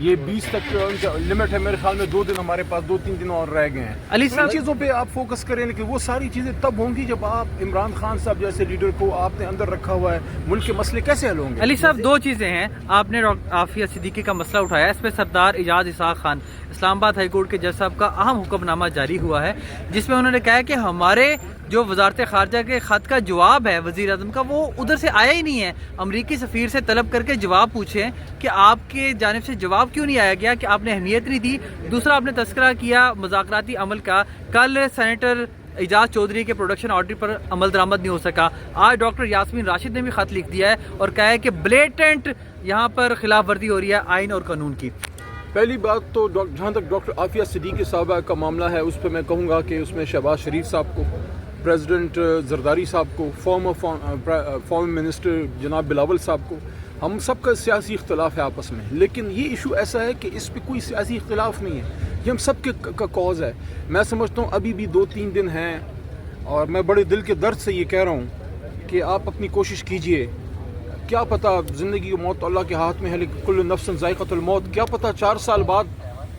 یہ 20 تک لمٹ ہے میرے خیال میں. 2 دن ہمارے پاس 2-3 دن اور رہ گئے ہیں. علی ان صاحب چیزوں پہ آپ فوکس کریں, لیکن وہ ساری چیزیں تب ہوں گی جب آپ عمران خان صاحب جیسے لیڈر کو آپ نے اندر رکھا ہوا ہے. ملک کے مسئلے کیسے حل ہوں گے؟ علی صاحب 2 چیزیں ہیں. آپ نے ڈاکٹر عافیہ صدیقی کا مسئلہ اٹھایا, اس پہ سردار اعجاز اسحاق خان اسلام آباد ہائی کورٹ کے جج صاحب کا اہم حکم نامہ جاری ہوا ہے, جس میں انہوں نے کہا ہے کہ ہمارے جو وزارت خارجہ کے خط کا جواب ہے وزیر اعظم کا, وہ ادھر سے آیا ہی نہیں ہے. امریکی سفیر سے طلب کر کے جواب پوچھیں کہ آپ کے جانب سے جواب کیوں نہیں آیا گیا, کہ آپ نے اہمیت نہیں دی. دوسرا آپ نے تذکرہ کیا مذاکراتی عمل کا. کل سینیٹر اعجاز چودھری کے پروڈکشن آرڈر پر عمل درآمد نہیں ہو سکا. آج ڈاکٹر یاسمین راشد نے بھی خط لکھ دیا ہے اور کہا ہے کہ بلیٹنٹ یہاں پر خلاف ورزی ہو رہی ہے آئین اور قانون کی. پہلی بات تو جہاں تک ڈاکٹر عافیہ صدیقی صاحبہ کا معاملہ ہے, اس پہ میں کہوں گا کہ اس میں شہباز شریف صاحب کو, پریزیڈنٹ زرداری صاحب کو, فارمر منسٹر جناب بلاول صاحب کو, ہم سب کا سیاسی اختلاف ہے آپس میں. لیکن یہ ایشو ایسا ہے کہ اس پہ کوئی سیاسی اختلاف نہیں ہے, یہ ہم سب کے کا کاز ہے. میں سمجھتا ہوں ابھی بھی 2-3 دن ہیں, اور میں بڑے دل کے درد سے یہ کہہ رہا ہوں کہ آپ اپنی کوشش کیجئے. کیا پتہ زندگی و موت اللہ کے ہاتھ میں ہے, لیکن کل نفس ذائقۃ الموت. کیا پتہ 4 سال بعد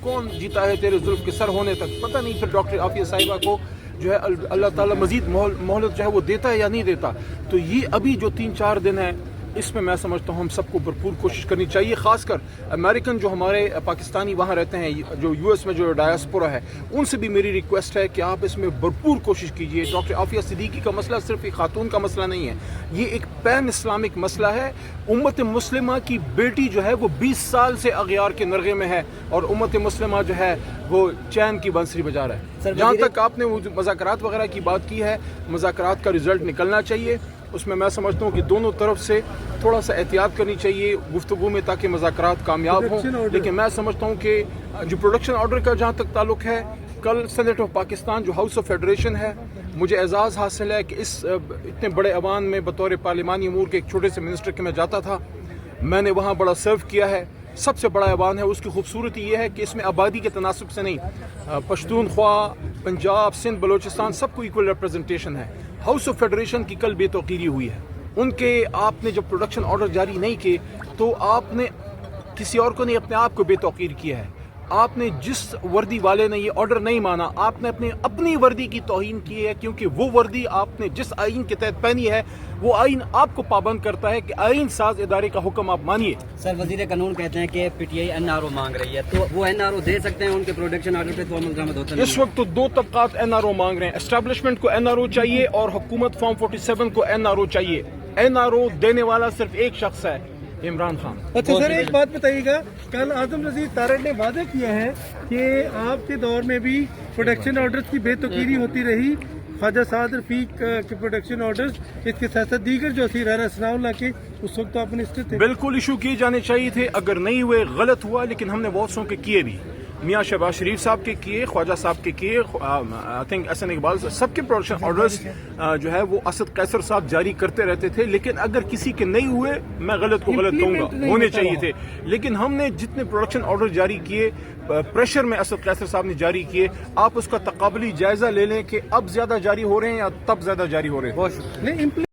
کون جیتا ہے تیرے زلف کے سر ہونے تک, پتہ نہیں. پھر ڈاکٹر عافیہ صاحبہ کو جو ہے اللہ تعالیٰ مزید مہلت جو ہے وہ دیتا ہے یا نہیں دیتا. تو یہ ابھی جو 3-4 دن ہیں, اس میں سمجھتا ہوں ہم سب کو بھرپور کوشش کرنی چاہیے. خاص کر امریکن جو ہمارے پاکستانی وہاں رہتے ہیں, جو یو ایس میں جو ڈایاسپورا ہے, ان سے بھی میری ریکویسٹ ہے کہ آپ اس میں بھرپور کوشش کیجیے. ڈاکٹر عافیہ صدیقی کا مسئلہ صرف ایک خاتون کا مسئلہ نہیں ہے, یہ ایک پین اسلامک مسئلہ ہے. امت مسلمہ کی بیٹی جو ہے وہ 20 سال سے اغیار کے نرغے میں ہے, اور امت مسلمہ جو ہے وہ چین کی بنسری بجا رہا ہے. جہاں تک آپ نے مذاکرات وغیرہ کی بات کی ہے, مذاکرات کا رزلٹ نکلنا چاہیے. اس میں سمجھتا ہوں کہ دونوں طرف سے تھوڑا سا احتیاط کرنی چاہیے گفتگو میں, تاکہ مذاکرات کامیاب ہوں. لیکن میں سمجھتا ہوں کہ جو پروڈکشن آرڈر کا جہاں تک تعلق ہے, کل سینیٹ آف پاکستان جو ہاؤس آف فیڈریشن ہے, مجھے اعزاز حاصل ہے کہ اس اتنے بڑے ایوان میں بطور پارلیمانی امور کے ایک چھوٹے سے منسٹر کے میں جاتا تھا. میں نے وہاں بڑا سرو کیا ہے. سب سے بڑا ایوان ہے. اس کی خوبصورتی یہ ہے کہ اس میں آبادی کے تناسب سے نہیں, پشتونخوا, پنجاب, سندھ, بلوچستان سب کو ایکول ریپرزنٹیشن ہے. ہاؤس آف فیڈریشن کی کل بے توقیری ہوئی ہے. ان کے آپ نے جب پروڈکشن آرڈر جاری نہیں کیے تو آپ نے کسی اور کو نہیں, اپنے آپ کو بے توقیر کیا ہے. آپ نے جس وردی والے نے یہ آرڈر نہیں مانا, آپ نے اپنی وردی کی توہین کی ہے, کیونکہ وہ وردی آپ نے جس آئین کے تحت پہنی ہے وہ آئین آپ کو پابند کرتا ہے کہ آئین ساز ادارے کا حکم آپ مانیے. سر وزیر قانون کہتے ہیں کہ P T I N R O مانگ رہی ہے, تو وہ این آر او دے سکتے ہیں ان کے پروڈکشن آرڈر پہ, تو عمل درآمد ہوتا ہے. اس وقت تو 2 طبقات این آر او مانگ رہے ہیں. اسٹیبلشمنٹ کو این آر او چاہیے اور حکومت فارم 47 کو این آر او چاہیے. این آر او دینے والا صرف ایک شخص ہے, عمران خان. اچھا سر ایک بات بتائیے گا, کل اعظم رضی تارڑ نے وعدہ کیا ہے کہ آپ کے دور میں بھی پروڈکشن آرڈرز کی بے توقیری ہوتی رہی, خواجہ سعد رفیق کے پروڈکشن آرڈرز, اس کے ساتھ ساتھ دیگر جو اسیر ثناء اللہ کے, اس وقت تو آپ منسٹر تھے. بالکل ایشو کیے جانے چاہیے تھے, اگر نہیں ہوئے غلط ہوا, لیکن ہم نے بہت سو کے کیے بھی. میاں شہباز شریف صاحب کے کیے, خواجہ صاحب کے کیے, آئی تھنک احسن اقبال, سب کے پروڈکشن آرڈرز جو ہے وہ اسد قیصر صاحب جاری کرتے رہتے تھے. لیکن اگر کسی کے نہیں ہوئے, میں غلط کو غلط کہوں گا, ہونے چاہیے تھے. لیکن ہم نے جتنے پروڈکشن آرڈر جاری کیے, پریشر میں اسد قیصر صاحب نے جاری کیے, آپ اس کا تقابلی جائزہ لے لیں کہ اب زیادہ جاری ہو رہے ہیں یا تب زیادہ جاری ہو رہے ہیں. بہت شکریہ.